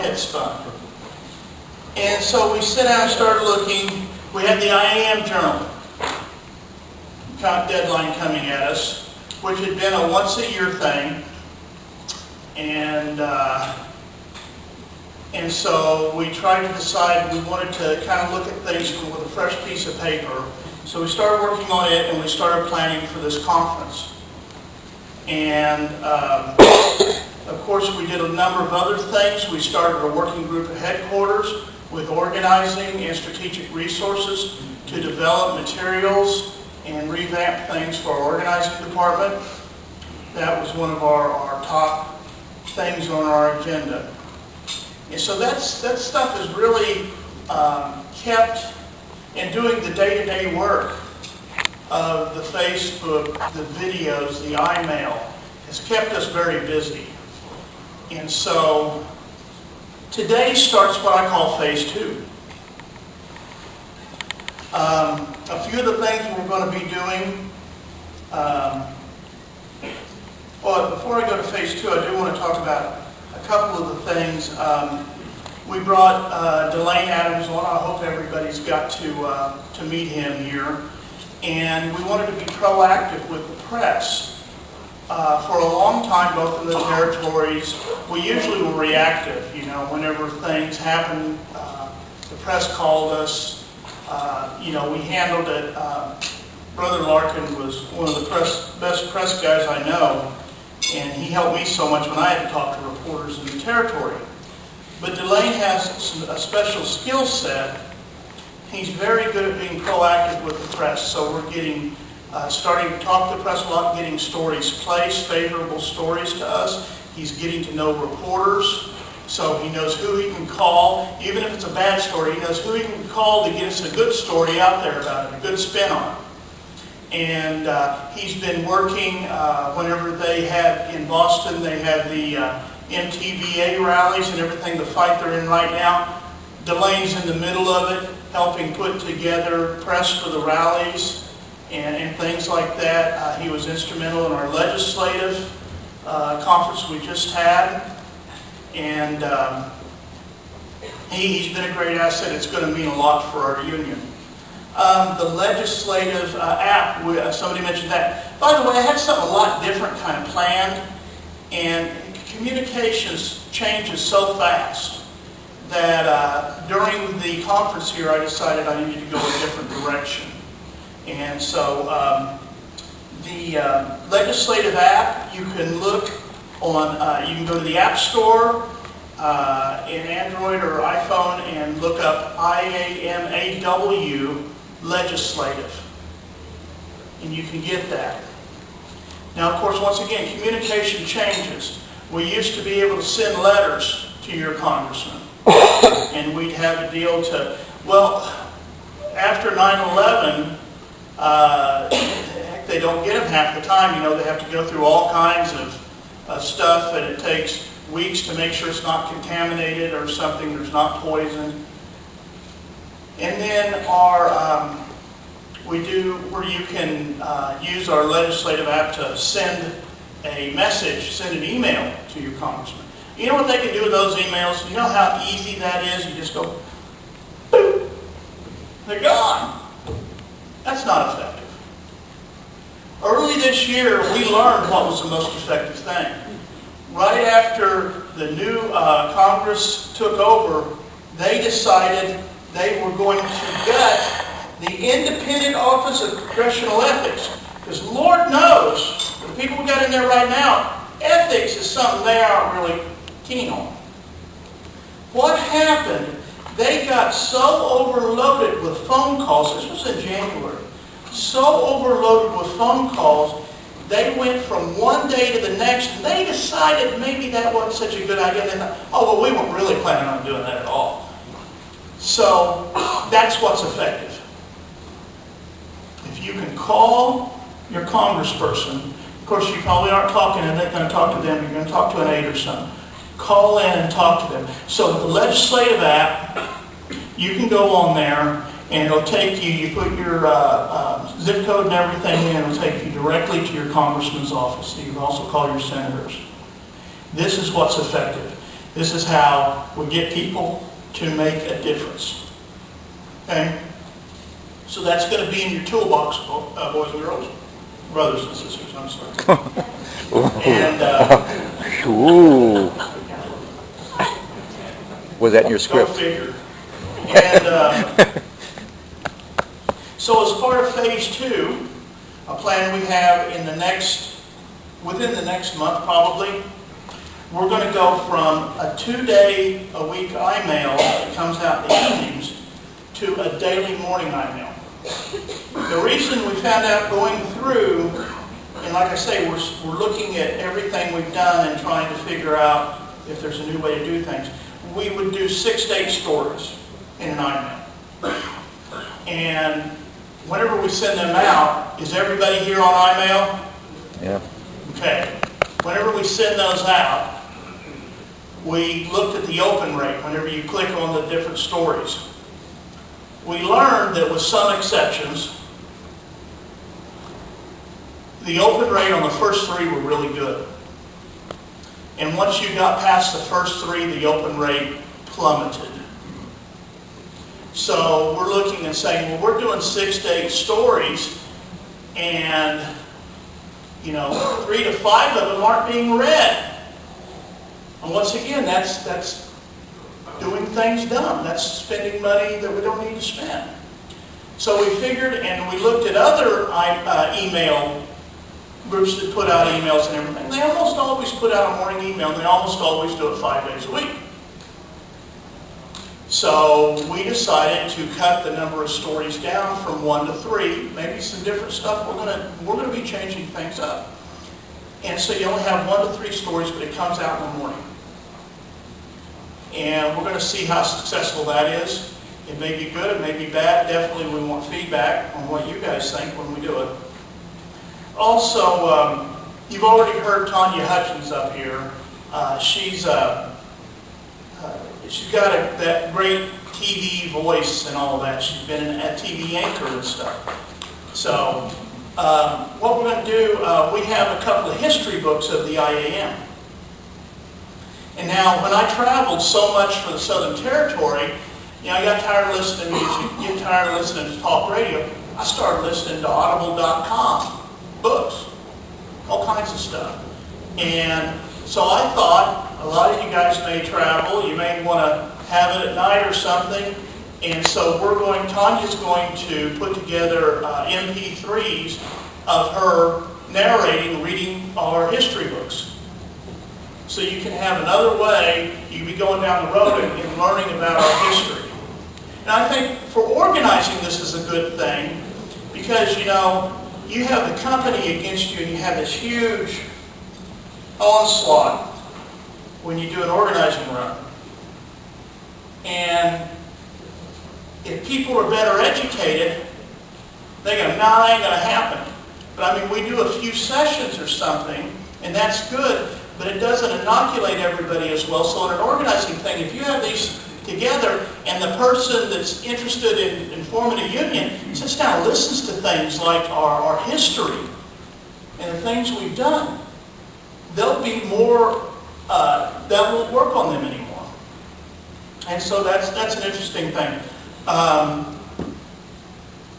head spun. And so we sit down and started looking. We had the IAM journal deadline coming at us, which had been a once-a-year thing. And so we tried to decide we wanted to kind of look at things with a fresh piece of paper. So we started working on it, and we started planning for this conference. And of course, we did a number of other things. We started a working group at headquarters with organizing and strategic resources to develop materials and revamp things for our organizing department. That was one of our top things on our agenda. And so that stuff is really kept in doing the day-to-day work of the Facebook, the videos, the iMail, has kept us very busy. And so today starts what I call phase 2. A few of the things we're going to be doing, well, before I go to phase 2, I do want to talk about a couple of the things. We brought Delane Adams on. I hope everybody's got to meet him here. And we wanted to be proactive with the press. For a long time, both in the territories, we usually were reactive. You know, whenever things happened, the press called us. We handled it. Brother Larkin was one of the best press guys I know, and he helped me so much when I had to talk to reporters in the territory. But Delane has a special skill set. He's very good at being proactive with the press, so we're starting to talk to the press a lot, getting stories placed, favorable stories to us. He's getting to know reporters, so he knows who he can call. Even if it's a bad story, he knows who he can call to get us a good story out there about it, a good spin on it. And he's been working, whenever they had, in Boston, they had the MTVA rallies and everything, the fight they're in right now. Delane's in the middle of it, helping put together press for the rallies and things like that. He was instrumental in our legislative conference we just had. And he's been a great asset. It's going to mean a lot for our union. The legislative app, somebody mentioned that. By the way, I had something a lot different kind of planned, and communications changes so fast that during the conference here I decided I needed to go a different direction. And so the legislative app, you can look on, you can go to the App Store in Android or iPhone and look up IAMAW Legislative, and you can get that. Now, of course, once again, communication changes. We used to be able to send letters to your congressman, and we'd have a deal to, well, after 9/11, they don't get them half the time. You know, they have to go through all kinds of stuff, and it takes weeks to make sure it's not contaminated or something, there's not poison. And then we do where you can use our legislative app to send a message, send an email to your congressman. You know what they can do with those emails? You know how easy that is? You just go, boop, they're gone. That's not effective. Early this year, we learned what was the most effective thing. Right after the new Congress took over, they decided they were going to gut the Independent Office of Congressional Ethics. Because Lord knows, the people we got in there right now, ethics is something they aren't really keen on. What happened? They got so overloaded with phone calls, this was in January, so overloaded with phone calls, they went from one day to the next, and they decided maybe that wasn't such a good idea. They thought, oh, well, we weren't really planning on doing that at all. So that's what's effective. If you can call your congressperson, of course you probably aren't talking and they're going to talk to them, you're going to talk to an aide or something. Call in and talk to them. So with the legislative app, you can go on there and it'll take you, you put your zip code and everything in, it'll take you directly to your congressman's office. You can also call your senators. This is what's effective. This is how we get people to make a difference. Okay? So that's going to be in your toolbox, boys and girls, brothers and sisters, I'm sorry. And Ooh. Was that in your go script? figure. And so as part of phase 2, a plan we have within the next month probably, we're going to go from a 2-day-a-week IMail that comes out in the evenings to a daily morning IMail. The reason we found out going through, and like I say, we're looking at everything we've done and trying to figure out if there's a new way to do things. We would do 6 to 8 stories in an IMail. And whenever we send them out, is everybody here on IMail? Yeah. Okay. Whenever we send those out, we looked at the open rate whenever you click on the different stories. We learned that with some exceptions, the open rate on the first 3 were really good. And once you got past the first 3, the open rate plummeted. So we're looking and saying, well, we're doing 6 to 8 stories, and 3 to 5 of them aren't being read. And once again, that's doing things dumb. That's spending money that we don't need to spend. So we figured, and we looked at other email groups that put out emails and everything. They almost always put out a morning email, and they almost always do it 5 days a week. So we decided to cut the number of stories down from 1 to 3, maybe some different stuff. We're gonna be changing things up. And so you only have 1 to 3 stories, but it comes out in the morning. And we're going to see how successful that is. It may be good, it may be bad. Definitely we want feedback on what you guys think when we do it. Also, you've already heard Tanya Hutchins up here. She's got that great TV voice and all of that. She's been a TV anchor and stuff. So what we're going to do, we have a couple of history books of the IAM. And now, when I traveled so much for the Southern Territory, I got tired of listening to music, get tired of listening to talk radio. I started listening to audible.com, books, all kinds of stuff. And so I thought, a lot of you guys may travel, you may want to have it at night or something. And so Tanya's going to put together MP3s of her narrating, reading our history books. So you can have another way, you can be going down the road and learning about our history. And I think for organizing this is a good thing because, you have the company against you and you have this huge onslaught when you do an organizing run. And if people are better educated, they go, no, that ain't going to happen. But we do a few sessions or something, and that's good. But it doesn't inoculate everybody as well. So in an organizing thing, if you have these together and the person that's interested in forming a union sits down and listens to things like our history and the things we've done, they'll be more, that won't work on them anymore. And so that's an interesting thing.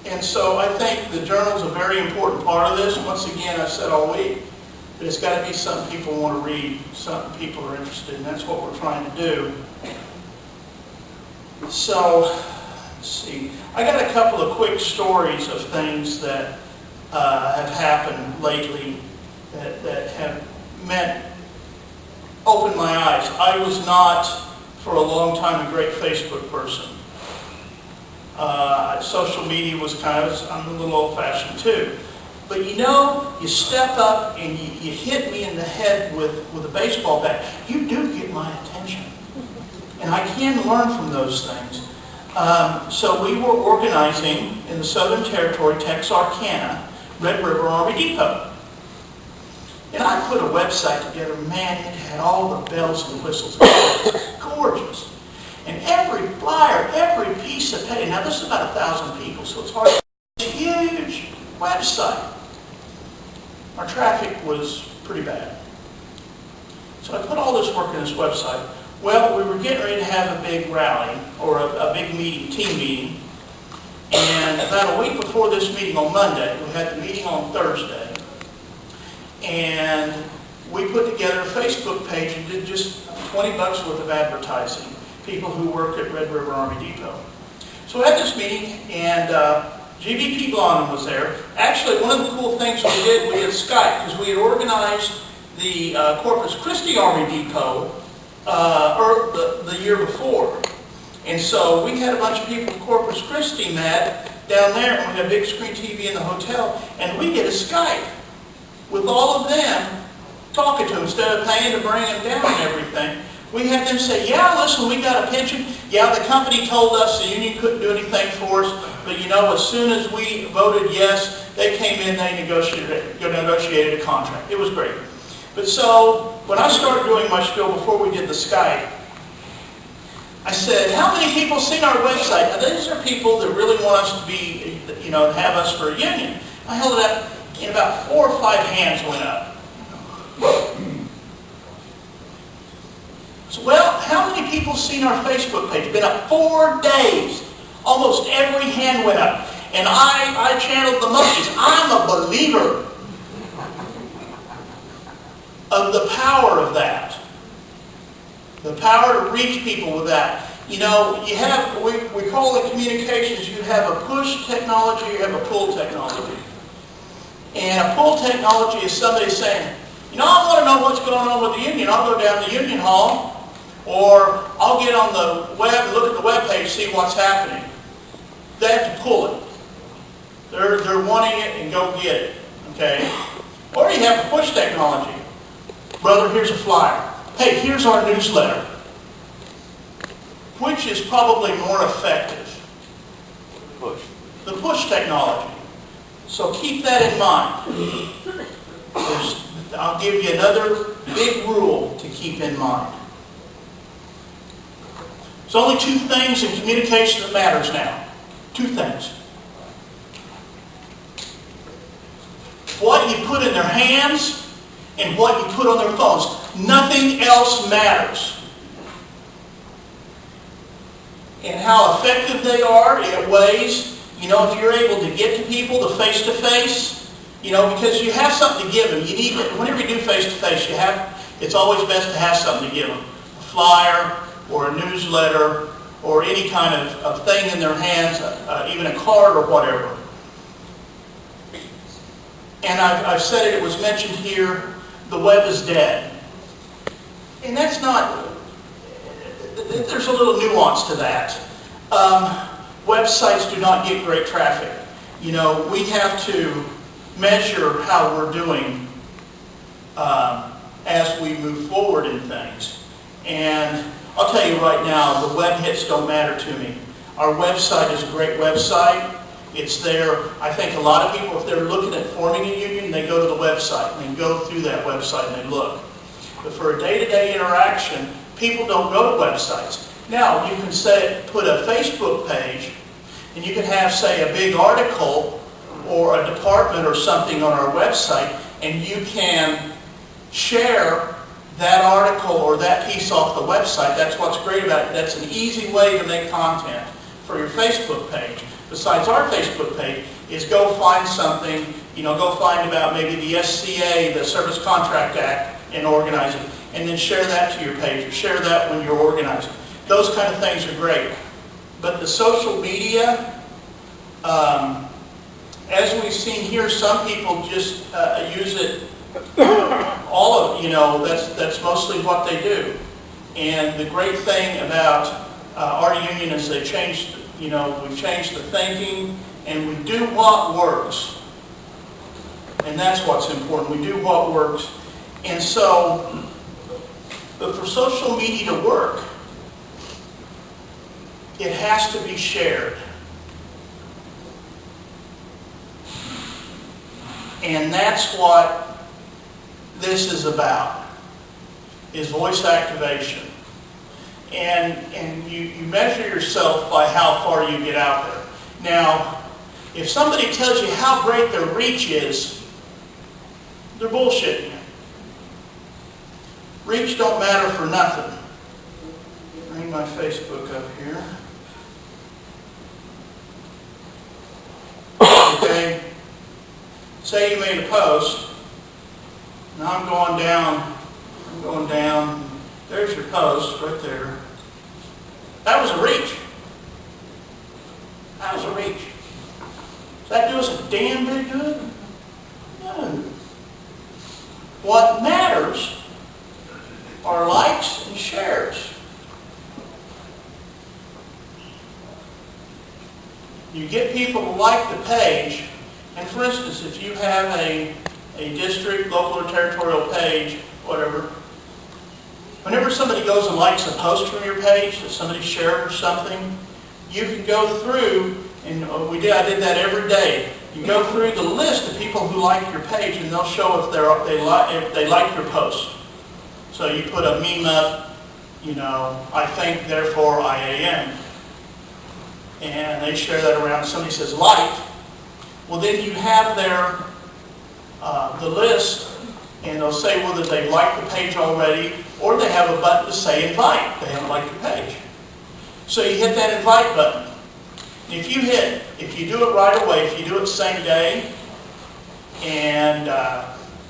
And so I think the journal is a very important part of this. Once again, I've said all week, but it's got to be something people want to read, something people are interested in. That's what we're trying to do. So, let's see. I got a couple of quick stories of things that have happened lately that have opened my eyes. I was not, for a long time, a great Facebook person. Social media was I'm a little old-fashioned too. But you step up and you hit me in the head with a baseball bat. You do get my attention. And I can learn from those things. So we were organizing in the Southern Territory, Texarkana, Red River Army Depot. And I put a website together. Man, it had all the bells and whistles. It was gorgeous. And every flyer, every piece of paper. Now this is about 1,000 people, so it's hard. It's a huge website. Our traffic was pretty bad. So I put all this work in this website. Well, we were getting ready to have a big rally, or a big meeting, team meeting. And about a week before this meeting on Monday, we had the meeting on Thursday. And we put together a Facebook page and did just $20 worth of advertising. People who work at Red River Army Depot. So we had this meeting, and GVP Blondin was there. Actually, one of the cool things we did, we had Skype, because we had organized the Corpus Christi Army Depot the year before. And so we had a bunch of people from Corpus Christi met down there, and we had a big screen TV in the hotel, and we did a Skype with all of them talking to them instead of paying to bring them down and everything. We had them say, yeah, listen, we got a pension. Yeah, the company told us the union couldn't do anything for us, but you know, as soon as we voted yes, they came in, they negotiated a contract. It was great. But so, when I started doing my spiel before we did the Skype, I said, how many people seen our website? Now, these are people that really want us to be, have us for a union. I held it up, and about 4 or 5 hands went up. So, well, how many people seen our Facebook page? Been up 4 days. Almost every hand went up. And I channeled the monkeys. I'm a believer of the power of that. The power to reach people with that. You know, you have, we call it communications, you have a push technology, you have a pull technology. And a pull technology is somebody saying, you know, I want to know what's going on with the union. I'll go down to Union Hall, or I'll get on the web and look at the web page, see what's happening. They have to pull it. They're wanting it and go get it. Okay? Or you have a push technology. Brother, here's a flyer. Hey, here's our newsletter. Which is probably more effective? Push. The push technology. So keep that in mind. I'll give you another big rule to keep in mind. There's only 2 things in communication that matters now. 2 things. What you put in their hands and what you put on their phones. Nothing else matters. And how effective they are in ways, if you're able to get to people, the face-to-face, because you have something to give them. You need, whenever you do face-to-face, it's always best to have something to give them. A flyer, or a newsletter, or any kind of thing in their hands, even a card or whatever. And I've said it was mentioned here, the web is dead. And that's not, there's a little nuance to that. Websites do not get great traffic. We have to measure how we're doing as we move forward in things. And I'll tell you right now, the web hits don't matter to me. Our website is a great website. It's there. I think a lot of people, if they're looking at forming a union, they go to the website and they go through that website and they look. But for a day-to-day interaction, people don't go to websites. Now, you can put a Facebook page, and you can have, say, a big article or a department or something on our website, and you can share that article or that piece off the website. That's what's great about it. That's an easy way to make content for your Facebook page. Besides our Facebook page, is go find something, go find about maybe the SCA, the Service Contract Act, and organize it. And then share that to your page, or share that when you're organizing. Those kind of things are great. But the social media, as we've seen here, some people just use it, that's mostly what they do. And the great thing about our union is we've changed the thinking, and we do what works. And that's what's important. We do what works. And so, but for social media to work, it has to be shared. And that's what this is about, is voice activation. And you measure yourself by how far you get out there. Now, if somebody tells you how great their reach is, they're bullshitting you. Reach don't matter for nothing. my Facebook up here. Okay, say you made a post. Now I'm going down, there's your post right there. That was a reach. That was a reach. Does that do us a damn bit good? No. What matters are likes and shares. You get people to like the page, and for instance, if you have a district, local, or territorial page, whatever, whenever somebody goes and likes a post from your page that somebody shared or something, you can go through, and I did that every day. You go through the list of people who like your page, and they'll show if they like your post. So you put a meme up, I think, therefore I am. And they share that around. Somebody says like. Well, then you have the list, and they'll say whether they've liked the page already, or they have a button to say invite. They haven't liked your page. So you hit that invite button. And if you do it right away, if you do it the same day, and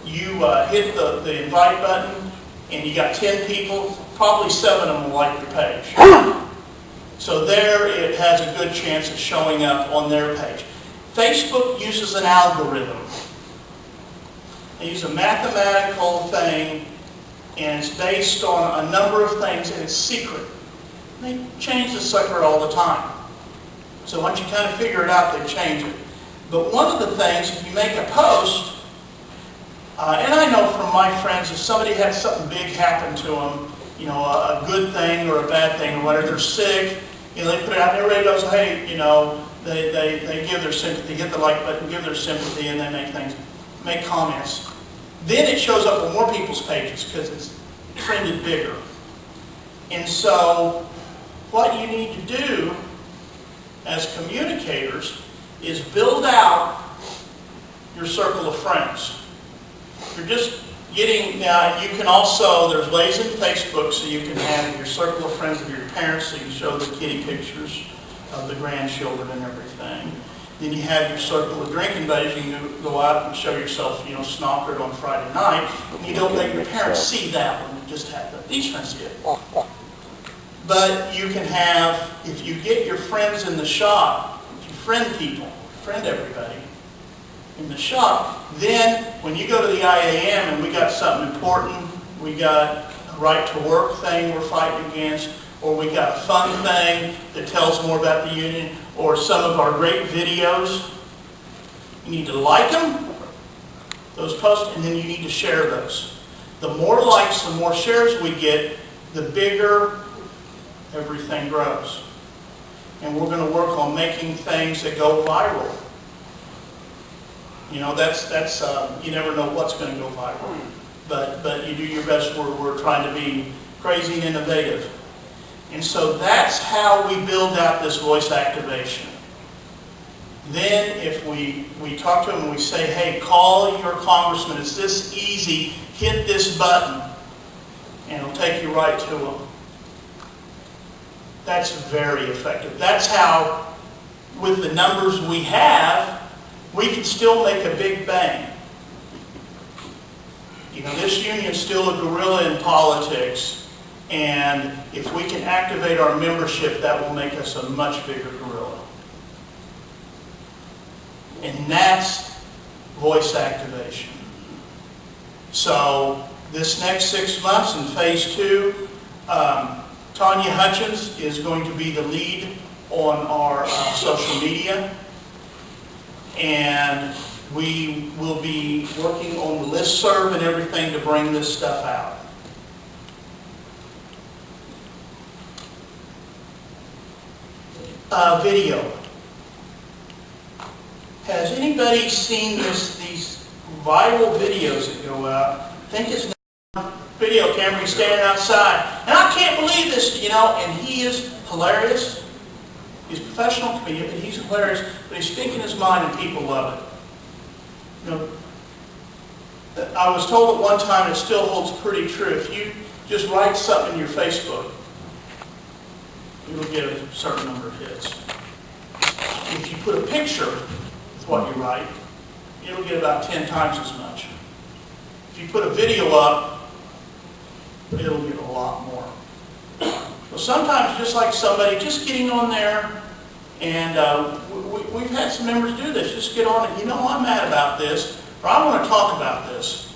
you hit the invite button, and you got 10 people, probably 7 of them will like your page. So there it has a good chance of showing up on their page. Facebook uses an algorithm. They use a mathematical thing, and it's based on a number of things, and it's secret. They change the sucker all the time. So once you kind of figure it out, they change it. But one of the things, if you make a post, and I know from my friends, if somebody had something big happen to them, a good thing or a bad thing or whatever, they're sick, they put it out, and everybody goes, hey, they give their sympathy, hit the like button, give their sympathy, and they make comments. Then it shows up on more people's pages because it's trended bigger. And so what you need to do as communicators is build out your circle of friends. You're just getting, now you can also, there's ways in Facebook so you can have your circle of friends of your parents, so you show the kitty pictures of the grandchildren and everything. Then you have your circle of drinking buddies. You can go out and show yourself, snockered on Friday night, and you don't let your parents see that one. You just have these friends see it. But you can have, if you get your friends in the shop, if you friend people, friend everybody in the shop, then when you go to the IAM and we got something important, we got a right to work thing we're fighting against, or we got a fun thing that tells more about the union, or some of our great videos, you need to like them, those posts, and then you need to share those. The more likes, the more shares we get, the bigger everything grows. And we're going to work on making things that go viral. That's you never know what's going to go viral. But you do your best. We're trying to be crazy and innovative. And so that's how we build out this voice activation. Then if we talk to them and we say, hey, call your congressman, it's this easy, hit this button, and it'll take you right to them. That's very effective. That's how, with the numbers we have, we can still make a big bang. This union's still a guerrilla in politics, and if we can activate our membership, that will make us a much bigger guerrilla. And that's voice activation. So this next 6 months in phase 2, Tanya Hutchins is going to be the lead on our social media, and we will be working on the listserv and everything to bring this stuff out. Video. Has anybody seen these viral videos that go out? I think it's video camera, he's standing outside. And I can't believe this, and he is hilarious. He's a professional comedian, and he's hilarious, but he's speaking his mind and people love it. I was told at one time, it still holds pretty true, if you just write something in your Facebook, it'll get a certain number of hits. If you put a picture with what you write, it'll get about 10 times as much. If you put a video up, it'll get a lot more. So sometimes just like somebody just getting on there, and we've had some members do this, just get on and, you know, I'm mad about this, or I want to talk about this.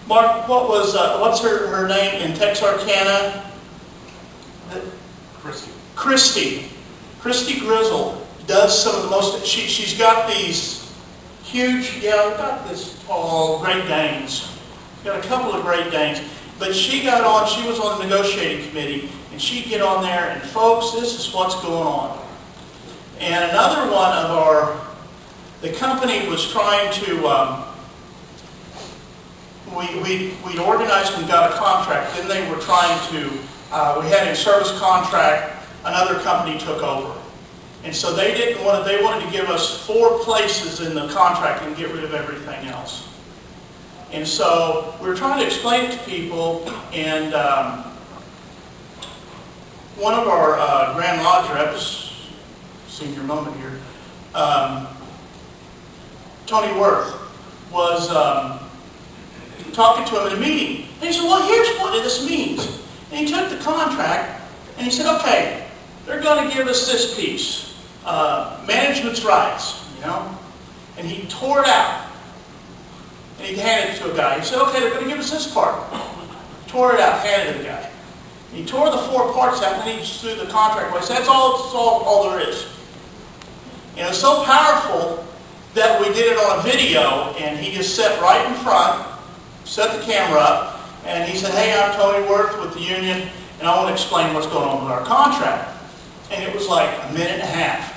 Mark, what's her name in Texarkana? Christy Grizzle does some of the most, she's got these huge, got this tall Great Danes. Got a couple of Great Danes. But she got on, she was on the negotiating committee, and she'd get on there, and folks, this is what's going on. And another one of the company was trying to, we'd organized and got a contract, then they were trying to, we had a service contract, another company took over. And so they wanted to give us 4 places in the contract and get rid of everything else. And so we were trying to explain it to people, and one of our Grand Lodge reps, senior moment here, Tony Worth, was talking to him in a meeting. And he said, well, here's what this means. And he took the contract, and he said, okay, they're going to give us this piece, management's rights, you know. And he tore it out. And he handed it to a guy. He said, okay, they're going to give us this part. Tore it out, handed it to the guy. And he tore the 4 parts out, and then he just threw the contract away. So that's all there is. And it was so powerful that we did it on a video, and he just sat right in front, set the camera up, and he said, hey, I'm Tony Worth with the union, and I want to explain what's going on with our contract. And it was like a minute and a half.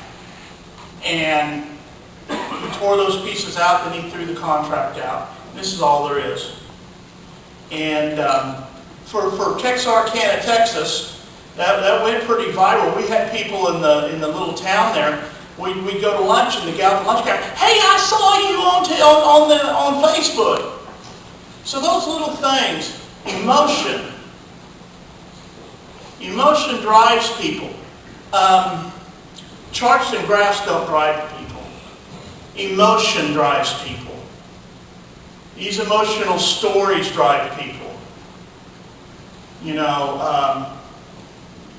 And he tore those pieces out, then he threw the contract out. This is all there is. And for Texarkana, Texas, that went pretty viral. We had people in the little town there. We'd go to lunch, and the gal at the lunch counter, hey, I saw you on Facebook. So those little things, emotion drives people. Charts and graphs don't drive people. Emotion drives people. These emotional stories drive people. You know,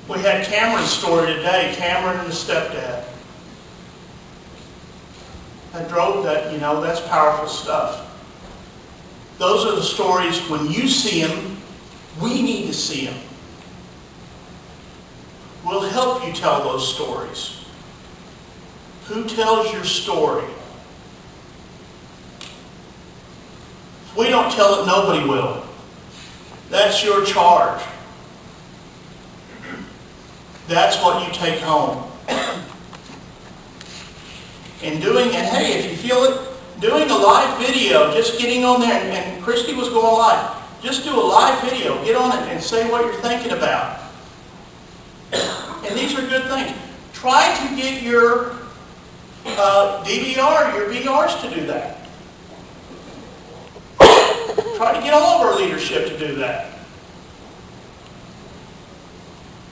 we had Cameron's story today, Cameron and his stepdad. That drove that, you know, that's powerful stuff. Those are the stories, when you see them, we need to see them. We'll help you tell those stories. Who tells your story? If we don't tell it, nobody will. That's your charge. That's what you take home. And hey, if you feel it, doing a live video, just getting on there, and Christy was going live. Just do a live video. Get on it and say what you're thinking about. And these are good things. Try to get your DVR, your VRs to do that. Try to get all of our leadership to do that.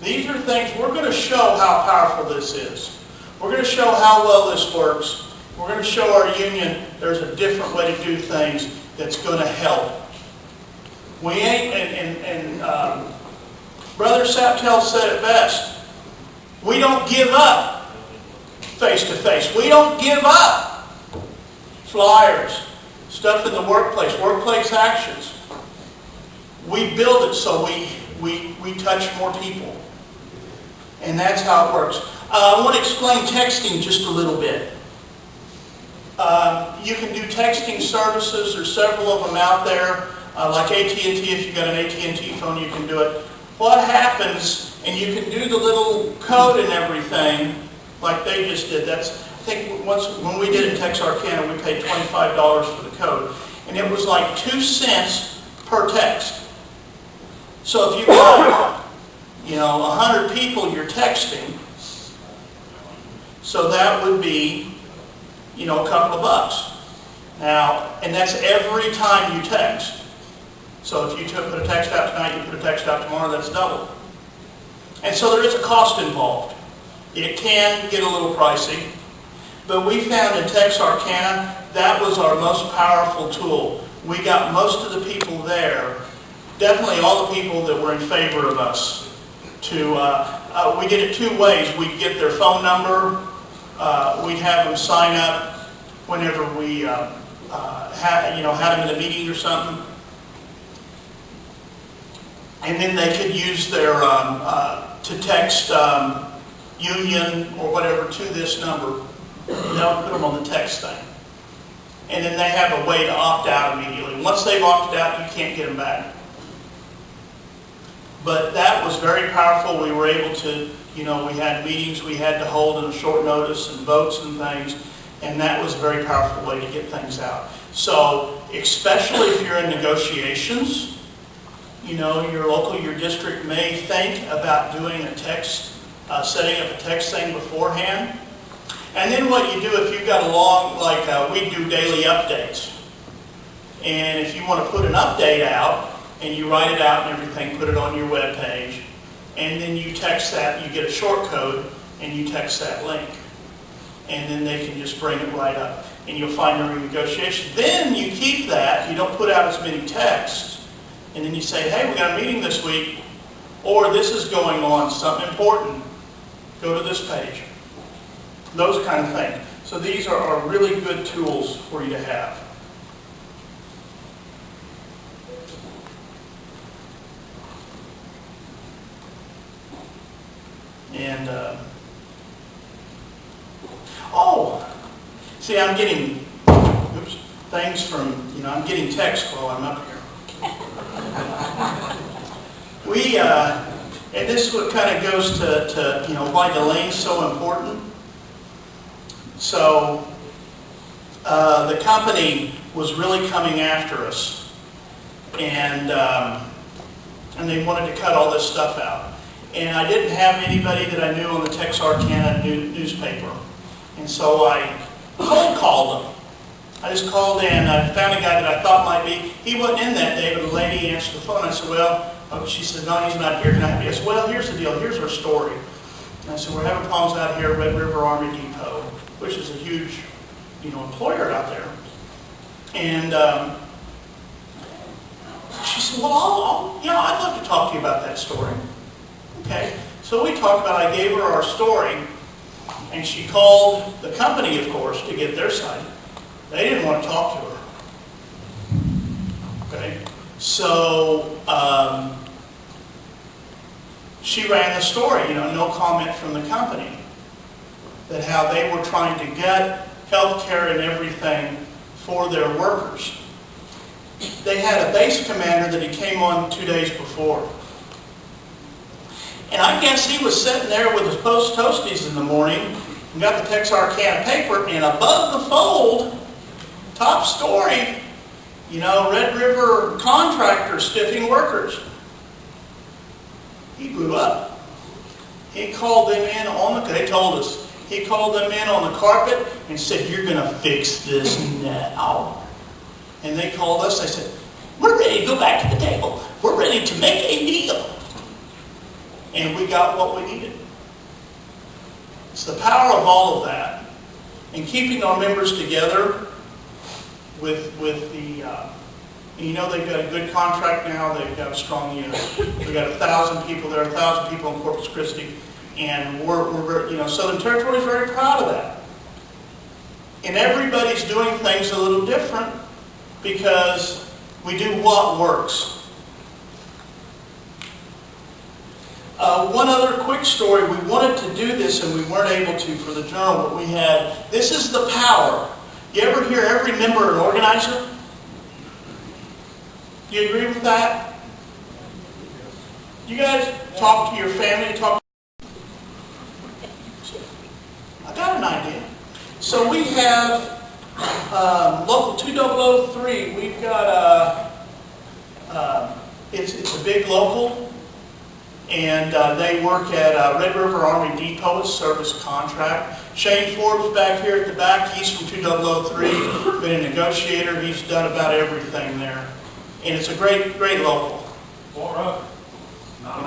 These are things, we're going to show how powerful this is. We're going to show how well this works. We're going to show our union there's a different way to do things that's going to help. We ain't, and Brother Saptel said it best, we don't give up face to face. We don't give up flyers, stuff in the workplace actions. We build it so we touch more people. And that's how it works. I want to explain texting just a little bit. You can do texting services. There's several of them out there. Like AT&T, if you've got an AT&T phone, you can do it. What happens, and you can do the little code and everything, like they just did. I think when we did it in Texarkana, we paid $25 for the code. And it was like 2 cents per text. So if you've got, 100 people you're texting, so that would be, a couple of bucks. Now, and that's every time you text. So if you put a text out tonight, you put a text out tomorrow, that's double. And so there is a cost involved. It can get a little pricey, but we found in Texarkana, that was our most powerful tool. We got most of the people there, definitely all the people that were in favor of us, to, we did it two ways. We'd get their phone number, we'd have them sign up whenever we had them in a meeting or something. And then they could use their, to text union or whatever to this number. They'll put them on the text thing. And then they have a way to opt out immediately. Once they've opted out, you can't get them back. But that was very powerful. We were able to, we had meetings we had to hold in a short notice and votes and things. And that was a very powerful way to get things out. So, especially if you're in negotiations, your district may think about doing a text, setting up a text thing beforehand. And then what you do if you've got a long, we do daily updates. And if you want to put an update out, and you write it out and everything, put it on your web page, and then you text that, you get a short code, and you text that link. And then they can just bring it right up. And you'll find the renegotiation. Then you keep that, you don't put out as many texts, and then you say, hey, we got a meeting this week, or this is going on, something important, go to this page. Those kind of things. So these are really good tools for you to have. And, see, I'm getting, things from, I'm getting text while I'm up here. And this is what kind of goes to why Delane's so important. So, the company was really coming after us, and they wanted to cut all this stuff out. And I didn't have anybody that I knew on the Texarkana newspaper. And so I cold called them. I just called in. I found a guy that I thought might be. He wasn't in that day, but the lady answered the phone. I said, she said, no, he's not here. Can I have you? I said, well, here's the deal. Here's our story. And I said, we're having problems out here at Red River Army Depot, which is a huge, employer out there. And she said, well, I'd love to talk to you about that story. Okay, so we talked about, I gave her our story, and she called the company, of course, to get their side. They didn't want to talk to her. Okay, so she ran the story, no comment from the company, that how they were trying to get health care and everything for their workers. They had a base commander that he came on 2 days before. And I guess he was sitting there with his Post Toasties in the morning and got the Texarkana paper, and above the fold, top story, Red River contractors stiffing workers. He blew up. He called them in they told us, he called them in on the carpet and said, you're going to fix this now. And they called us, they said, we're ready to go back to the table. We're ready to make a deal. And we got what we needed. It's the power of all of that. And keeping our members together with the, they've got a good contract now. They've got a strong unit. We've got 1,000 people there, 1,000 people in Corpus Christi. And we're Southern Territory is very proud of that. And everybody's doing things a little different because we do what works. One other quick story. We wanted to do this and we weren't able to for the journal, but we had, this is the power. You ever hear every member an organizer? Do you agree with that? You guys talk to your family, I got an idea. So we have Local 2003. We've got it's a big local. And they work at Red River Army Depot, a service contract. Shane Forbes back here at the back, he's from 2003, been a negotiator, he's done about everything there. And it's a great local. Not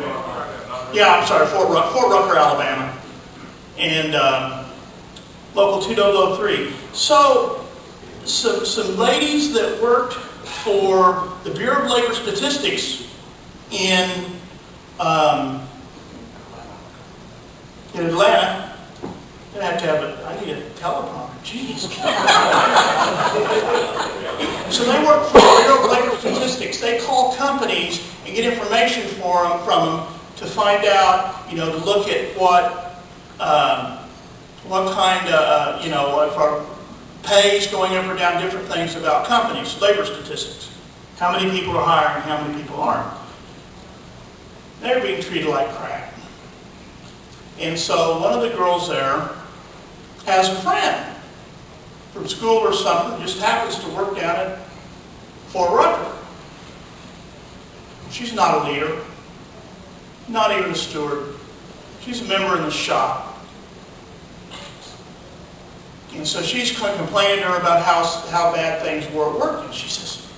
Yeah, I'm sorry, Fort Rucker, Alabama. And local 2003. So, some ladies that worked for the Bureau of Labor Statistics in Atlanta. I have to have it. I need a teleprompter. Jeez. So they work for the Bureau of Labor Statistics. They call companies and get information from them to find out, to look at what kind of, if our pay is going up or down, different things about companies, labor statistics. How many people are hiring, how many people aren't. They're being treated like crap. And so one of the girls there has a friend from school or something, just happens to work down at Fort Rucker. She's not a leader, not even a steward. She's a member in the shop. And so she's complaining to her about how bad things were at work. And she says,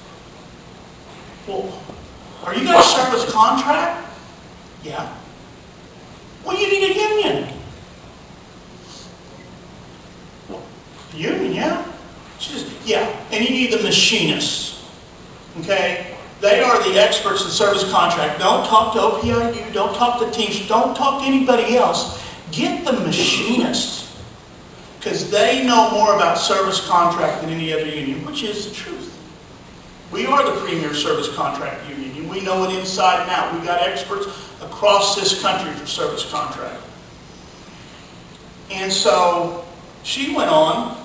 well, are you guys service contract? Yeah. Well, you need a union. Well, union, yeah? She says, yeah, and you need the machinists. Okay? They are the experts in service contract. Don't talk to OPIU, don't talk to Teamsters, don't talk to anybody else. Get the machinists. Because they know more about service contract than any other union, which is the truth. We are the premier service contract union. We know it inside and out. We've got experts across this country for service contract. And so she went on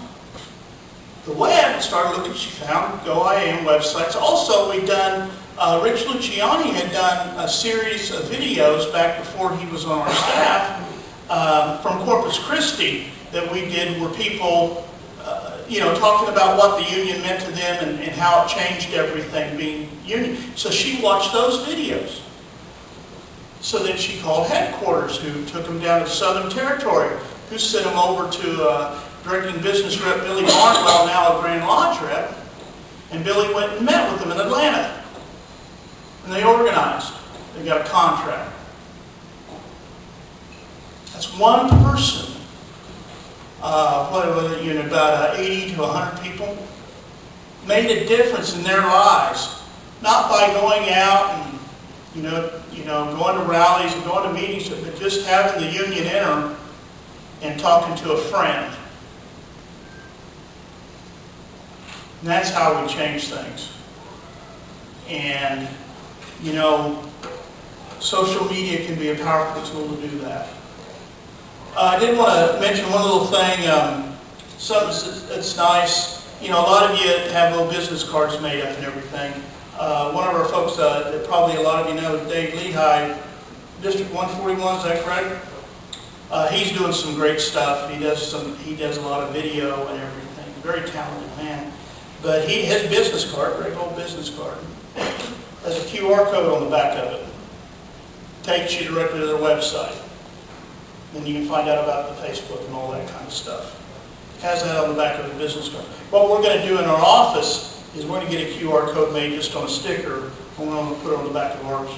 the web and started looking. She found GoIAM websites. Also, we've done, Rich Luciani had done a series of videos back before he was on our staff from Corpus Christi that we did where people, talking about what the union meant to them and how it changed everything being union. So she watched those videos. So then she called headquarters, who took them down to the Southern Territory, who sent them over to directing business rep Billy Barnwell, now a Grand Lodge rep. And Billy went and met with them in Atlanta. And they organized. They got a contract. That's one person. About 80 to 100 people, made a difference in their lives. Not by going out and, going to rallies and going to meetings, but just having the union enter and talking to a friend. And that's how we change things. And, social media can be a powerful tool to do that. I did want to mention one little thing, something that's nice. A lot of you have little business cards made up and everything. One of our folks that probably a lot of you know is Dave Lehigh, District 141, is that correct? He's doing some great stuff. He does a lot of video and everything. Very talented man. But his business card, very old business card, has a QR code on the back of it. Takes you directly to their website. Then you can find out about the Facebook and all that kind of stuff. Has that on the back of the business card. What we're going to do in our office is we're going to get a QR code made just on a sticker, and we're going to put it on the back of ours.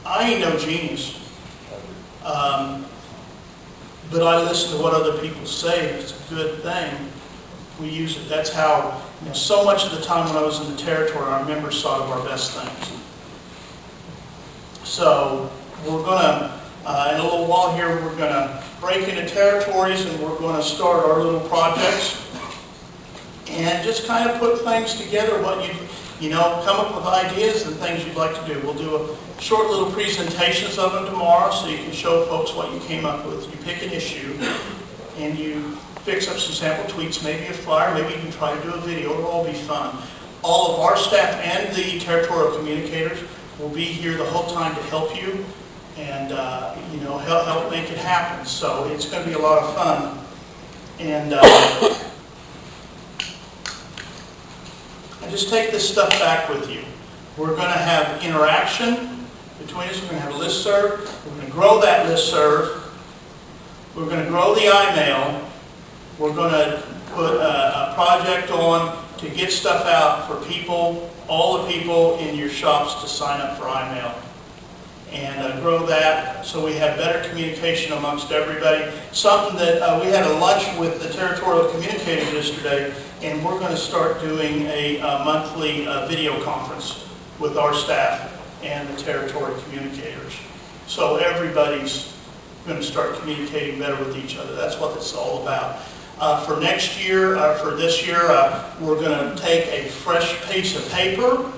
I ain't no genius. But I listen to what other people say. If it's a good thing, we use it. That's how, so much of the time when I was in the territory, our members thought of our best things. So we're going to, in a little while here, we're going to break into territories and we're going to start our little projects and just kind of put things together, what come up with ideas and things you'd like to do. We'll do a short little presentations of them tomorrow so you can show folks what you came up with. You pick an issue and you fix up some sample tweets, maybe a flyer, maybe you can try to do a video. It'll all be fun. All of our staff and the territorial communicators will be here the whole time to help you and help make it happen. So it's going to be a lot of fun. And just take this stuff back with you. We're going to have interaction between us. We're going to have a listserv. We're going to grow that listserv. We're going to grow the iMail. We're going to put a project on to get stuff out for people all the people in your shops to sign up for iMail and grow that so we have better communication amongst everybody. Something that we had a lunch with the territorial communicators yesterday, and we're going to start doing a monthly video conference with our staff and the territorial communicators. So everybody's going to start communicating better with each other. That's what it's all about. For next year, for this year, we're going to take a fresh piece of paper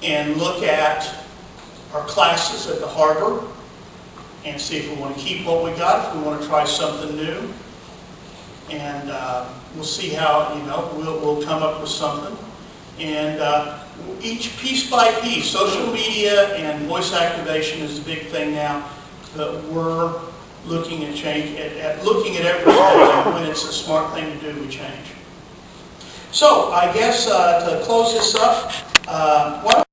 and look at our classes at the harbor and see if we want to keep what we got, if we want to try something new. And we'll see how, we'll come up with something. And each piece by piece, social media and voice activation is a big thing now, but we're looking at change, looking at everything. When it's a smart thing to do, we change. So I guess to close this up, why don't